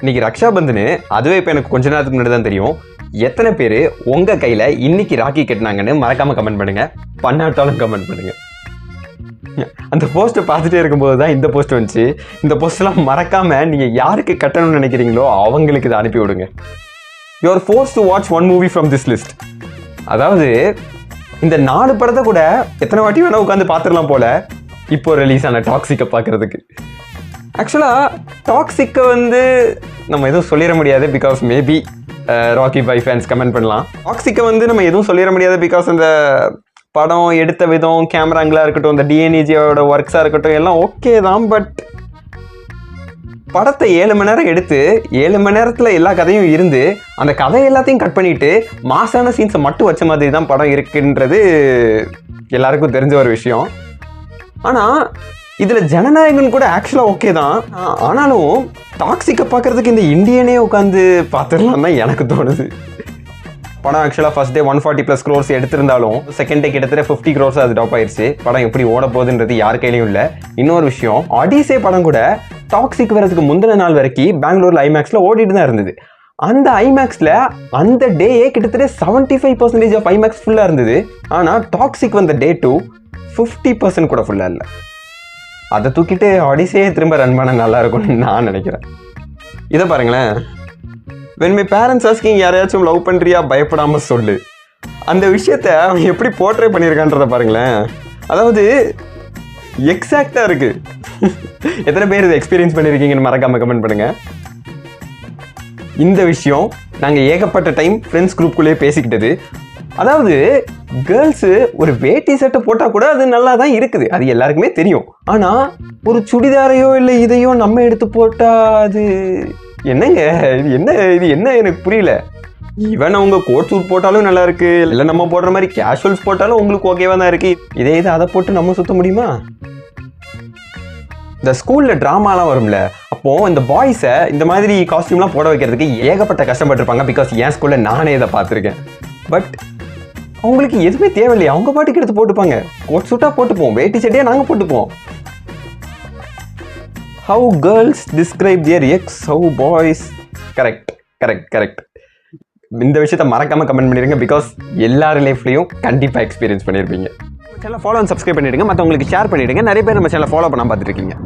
இன்னைக்கு ரக்ஷாபந்தனு, அதுவே இப்போ எனக்கு கொஞ்ச நேரத்துக்கு முன்னாடி தான் தெரியும். எத்தனை பேர் உங்கள் கையில் இன்னைக்கு ராக்கி கட்டினாங்கன்னு மறக்காமல் கமெண்ட் பண்ணுங்கள். பண்ணாட்டாலும் கமெண்ட் பண்ணுங்கள். அந்த போஸ்ட்டை பார்த்துட்டே இருக்கும்போது தான் இந்த போஸ்ட் வந்துச்சு. இந்த போஸ்ட்லாம் மறக்காமல் நீங்கள் யாருக்கு கட்டணும்னு நினைக்கிறீங்களோ அவங்களுக்கு இதை அனுப்பி விடுங்க. You are force to watch one movie from this list. அதாவது இந்த 4 படத்தை கூட எத்தனை வாட்டி வேணால் உட்காந்து பார்த்துடலாம் போல இப்போ ரிலீஸ் ஆன டாக்ஸிக்கை பார்க்குறதுக்கு. ஆக்சுவலாக டாக்ஸிக்கை நம்ம எதுவும் சொல்லிட முடியாது. Because maybe Rocky Bhai fans comment பண்ணலாம். டாக்ஸிக்கை நம்ம எதுவும் சொல்லிட முடியாது. பிகாஸ் அந்த படம் எடுத்த விதம், கேமராங்களாக இருக்கட்டும், இந்த டிஎன்இஜியோட ஒர்க்ஸாக இருக்கட்டும், எல்லாம் ஓகே தான். பட் படத்தை 7 மணி நேரம் எடுத்து 7 மணி நேரத்தில் எல்லா கதையும் இருந்து அந்த கதை எல்லாத்தையும் கட் பண்ணிட்டு மாசான சீன்ஸை மட்டும் வச்ச மாதிரி தான் படம் இருக்குன்றது எல்லாருக்கும் தெரிஞ்ச ஒரு விஷயம். ஆனால் இதில் ஜனநாயகன் கூட ஆக்சுவலாக ஓகே தான். ஆனாலும் டாக்ஸிக்கை பார்க்குறதுக்கு இந்த இந்தியனே உட்காந்து பார்த்துடலாம் தான் எனக்கு தோணுது. படம் ஆக்சுவலாக ஃபர்ஸ்ட் டே 140+ crores எடுத்திருந்தாலும் செகண்ட் டே கிட்டத்தட்ட 50 crores அது டாப் ஆயிடுச்சு. படம் எப்படி ஓட போகுதுன்றது யார் கையிலையும் இல்லை. இன்னொரு விஷயம், ஆடிசே படம் கூட டாக்ஸிக் வரதுக்கு முந்தின நாள் வரைக்கும் பெங்களூரில் ஐமேக்ஸில் ஓடிட்டு தான் இருந்தது. அந்த ஐமேக்ஸில் அந்த டேயே கிட்டத்தட்ட 75% ஆஃப் ஐமேக்ஸ் ஃபுல்லாக இருந்தது. ஆனால் டாக்ஸிக் வந்த டே 2 50% கூட ஃபுல்லாக இல்லை. அதை தூக்கிட்டு ஆடிசே திரும்ப ரன் பண்ண நல்லா இருக்கும்னு நான் நினைக்கிறேன். இதை பாருங்களேன். when my parents asking யாரையாச்சும் லவ் பண்ணுறியா பயப்படாமல் சொல்லு, அந்த விஷயத்த அவன் எப்படி போர்ட்ரே பண்ணியிருக்கான்றதை பாருங்களேன். அதாவது எக்ஸாக்டாக இருக்குது. எத்தனை பேர் இதை எக்ஸ்பீரியன்ஸ் பண்ணியிருக்கீங்கன்னு மறக்காமல் கமெண்ட் பண்ணுங்கள். இந்த விஷயம் நாங்கள் ஏகப்பட்ட டைம் ஃப்ரெண்ட்ஸ் குரூப்புக்குள்ளேயே பேசிக்கிட்டது. அதாவது கேர்ள்ஸு ஒரு வேட்டி சட்டை போட்டால் கூட அது நல்லா தான் இருக்குது, அது எல்லாருக்குமே தெரியும். ஆனால் ஒரு சுடிதாரையோ இல்லை இதையோ நம்ம எடுத்து போட்டால் அது என்னங்க, இது என்ன எனக்கு புரியல. ஈவன் அவங்க கோட் சூட் போட்டாலும் நல்லா இருக்கு, இல்லை நம்ம போடுற மாதிரி கேஷுவல்ஸ் போட்டாலும் உங்களுக்கு ஓகேவா தான் இருக்கு. இதே இது அதை போட்டு நம்ம சுத்த முடியுமா? இந்த ஸ்கூலில் ட்ராமாலாம் வரும்ல, அப்போ இந்த பாய்ஸை இந்த மாதிரி காஸ்டியூம்லாம் போட வைக்கிறதுக்கு ஏகப்பட்ட கஷ்டப்பட்டுருப்பாங்க. பிகாஸ் என் ஸ்கூலில் நானே இதை பார்த்துருக்கேன். பட் அவங்களுக்கு எதுவுமே தேவையில்லையே, அவங்க பாட்டுக்கு எடுத்து போட்டுப்பாங்க. கோட் சூட்டாக போட்டுப்போம், வேட்டி சட்டையாக நாங்கள் போட்டுப்போம். How girls describe their ex, how boys. Correct. இந்த விஷயத்த மறக்காமல் கமெண்ட் பண்ணிடுங்க. பிகாஸ் எல்லார் லைஃப்லையும் கண்டிப்பாக எக்ஸ்பீரியன்ஸ் பண்ணியிருப்பீங்க. சேனலை ஃபாலோ அண்ட் சப்ஸ்கிரைப் பண்ணிவிடுங்க, மற்றவங்களுக்கு ஷேர் பண்ணிவிடுங்க. நிறைய பேர் நம்ம சேனலை ஃபாலோ பண்ணாமல் பார்த்துட்டு இருக்கீங்க.